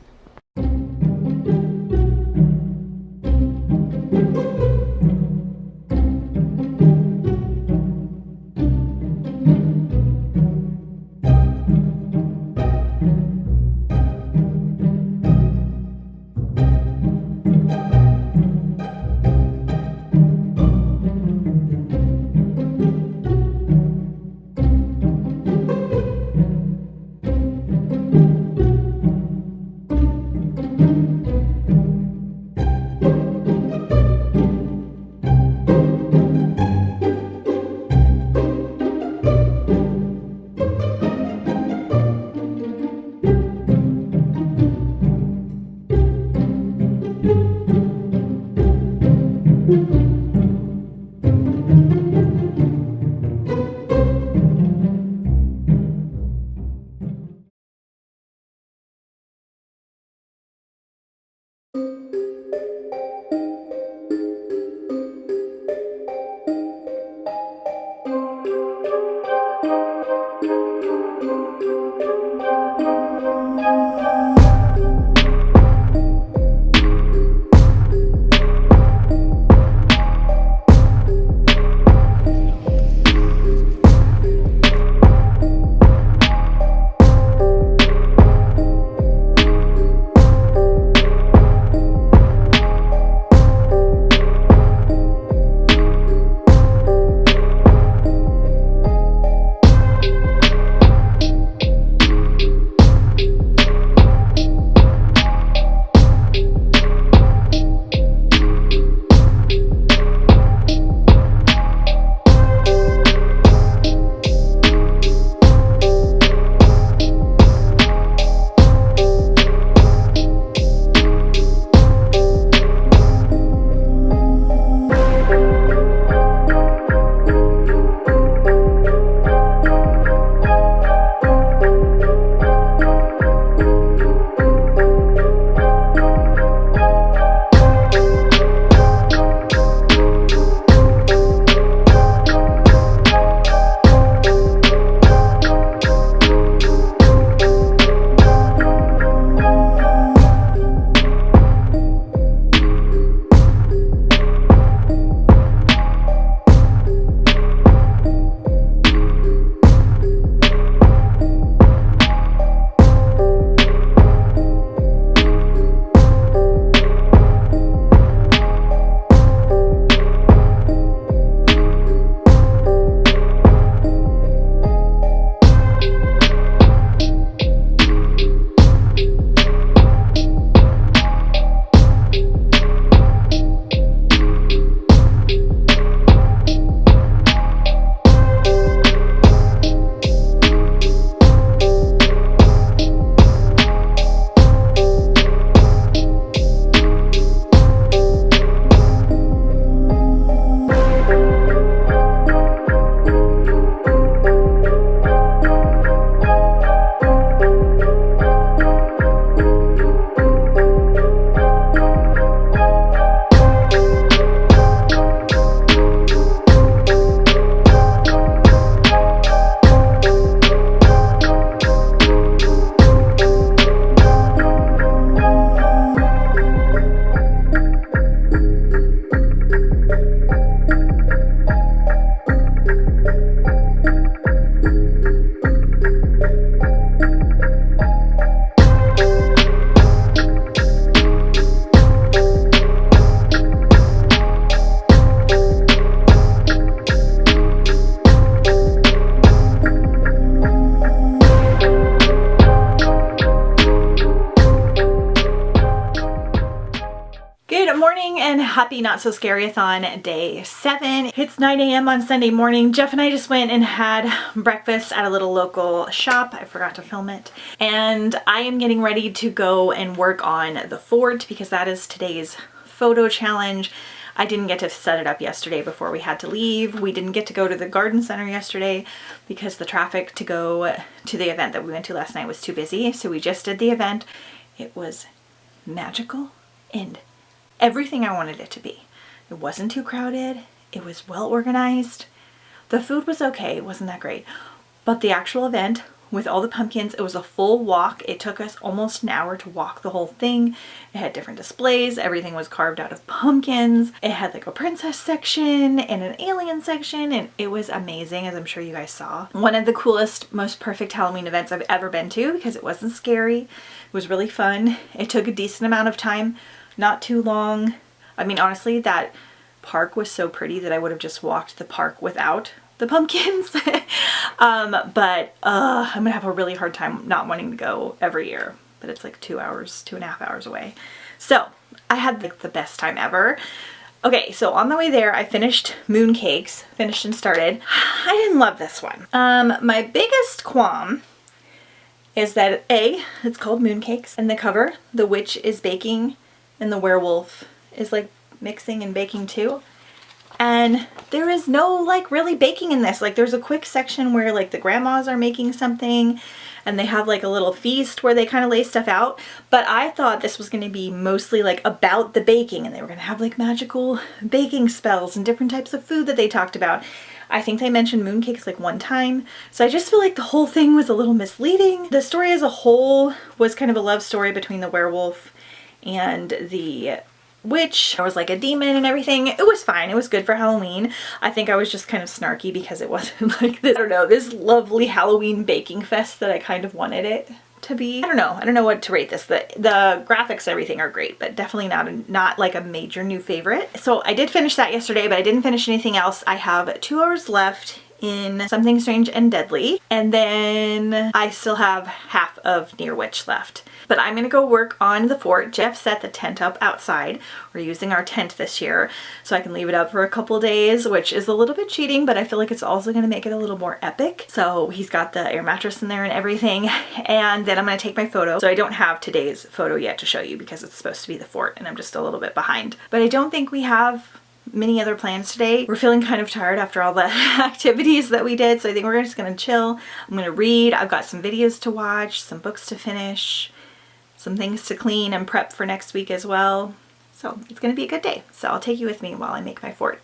and happy Not So Scary-a-thon day 7. It's 9 a.m. on Sunday morning. Jeff and I just went and had breakfast at a little local shop. I forgot to film it. And I am getting ready to go and work on the fort because that is today's photo challenge. I didn't get to set it up yesterday before we had to leave. We didn't get to go to the garden center yesterday because the traffic to go to the event that we went to last night was too busy. So we just did the event. It was magical and everything I wanted it to be. It wasn't too crowded. It was well organized. The food was okay. It wasn't that great. But the actual event with all the pumpkins, it was a full walk. It took us almost an hour to walk the whole thing. It had different displays. Everything was carved out of pumpkins. It had like a princess section and an alien section, and it was amazing, as I'm sure you guys saw. One of the coolest, most perfect Halloween events I've ever been to because it wasn't scary. It was really fun. It took a decent amount of time, not too long. I mean, honestly, that park was so pretty that I would have just walked the park without the pumpkins. I'm gonna have a really hard time not wanting to go every year, but it's like 2.5 hours away. So I had like the best time ever. Okay, so on the way there, I finished mooncakes, finished and started. I didn't love this one. My biggest qualm is that it's called mooncakes, and the cover, the witch is baking and the werewolf is like mixing and baking too. And there is no like really baking in this. Like there's a quick section where like the grandmas are making something and they have like a little feast where they kind of lay stuff out. But I thought this was going to be mostly like about the baking, and they were going to have like magical baking spells and different types of food that they talked about. I think they mentioned mooncakes like one time. So I just feel like the whole thing was a little misleading. The story as a whole was kind of a love story between the werewolf and the witch. There was like a demon and everything. It was fine. It was good for Halloween. I think I was just kind of snarky because it wasn't like this, I don't know, this lovely Halloween baking fest that I kind of wanted it to be. I don't know what to rate this. The graphics and everything are great, but definitely not like a major new favorite. So I did finish that yesterday, but I didn't finish anything else. I have 2 hours left in Something Strange and Deadly, and then I still have half of Near Witch left. But I'm gonna go work on the fort. Jeff set the tent up outside. We're using our tent this year, so I can leave it up for a couple days, which is a little bit cheating, but I feel like it's also gonna make it a little more epic. So he's got the air mattress in there and everything, and then I'm gonna take my photo. So I don't have today's photo yet to show you because it's supposed to be the fort and I'm just a little bit behind. But I don't think we have many other plans today. We're feeling kind of tired after all the activities that we did, so I think we're just gonna chill. I'm gonna read. I've got some videos to watch, some books to finish, some things to clean and prep for next week as well. So it's gonna be a good day. So I'll take you with me while I make my fort.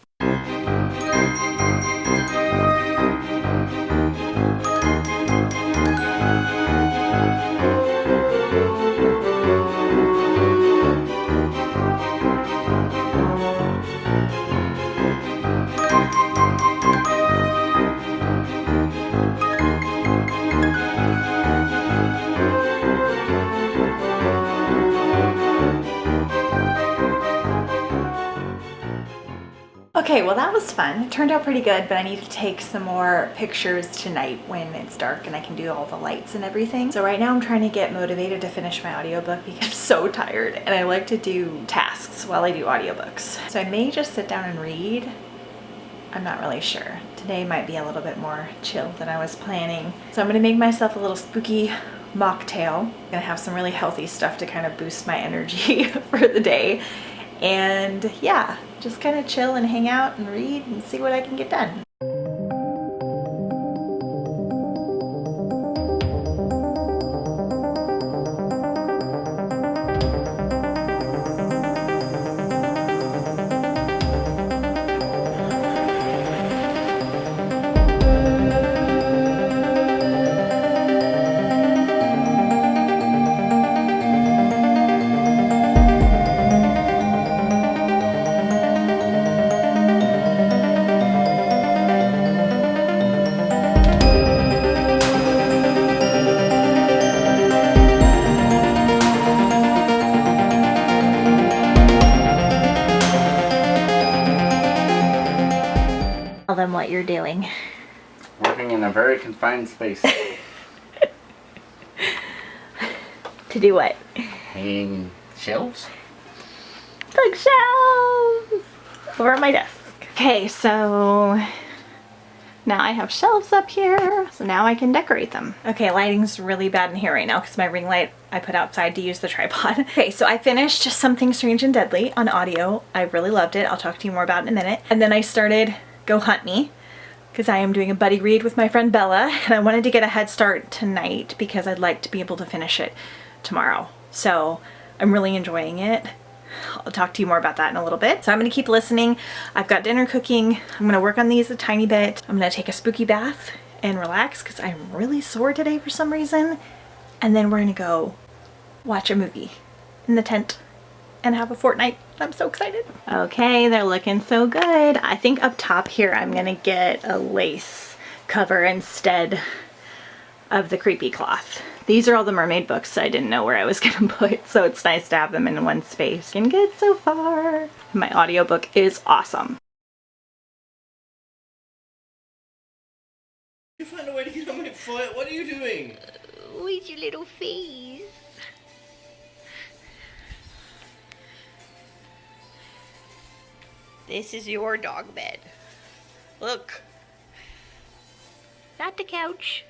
Okay, well that was fun. It turned out pretty good, but I need to take some more pictures tonight when it's dark and I can do all the lights and everything. So right now I'm trying to get motivated to finish my audiobook because I'm so tired and I like to do tasks while I do audiobooks. So I may just sit down and read. I'm not really sure. Today might be a little bit more chill than I was planning. So I'm gonna make myself a little spooky mocktail. I'm gonna have some really healthy stuff to kind of boost my energy for the day. And yeah, just kind of chill and hang out and read and see what I can get done. Tell them what you're doing. Working in a very confined space. To do what? Hanging shelves? Bookshelves! over at my desk. Okay, so now I have shelves up here, so now I can decorate them. Okay, lighting's really bad in here right now because my ring light I put outside to use the tripod. Okay, so I finished Something Strange and Deadly on audio. I really loved it. I'll talk to you more about it in a minute. And then I started Go Hunt Me because I am doing a buddy read with my friend Bella, and I wanted to get a head start tonight because I'd like to be able to finish it tomorrow. So I'm really enjoying it. I'll talk to you more about that in a little bit. So I'm gonna keep listening. I've got dinner cooking. I'm gonna work on these a tiny bit. I'm gonna take a spooky bath and relax because I'm really sore today for some reason. And then we're gonna go watch a movie in the tent and have a fortnight. I'm so excited. Okay, they're looking so good. I think up top here I'm gonna get a lace cover instead of the creepy cloth. These are all the mermaid books I didn't know where I was gonna put, so it's nice to have them in one space. Looking good so far. My audiobook is awesome. You find a way to get on my foot. What are you doing? With your little face. This is your dog bed. Look. Not the couch.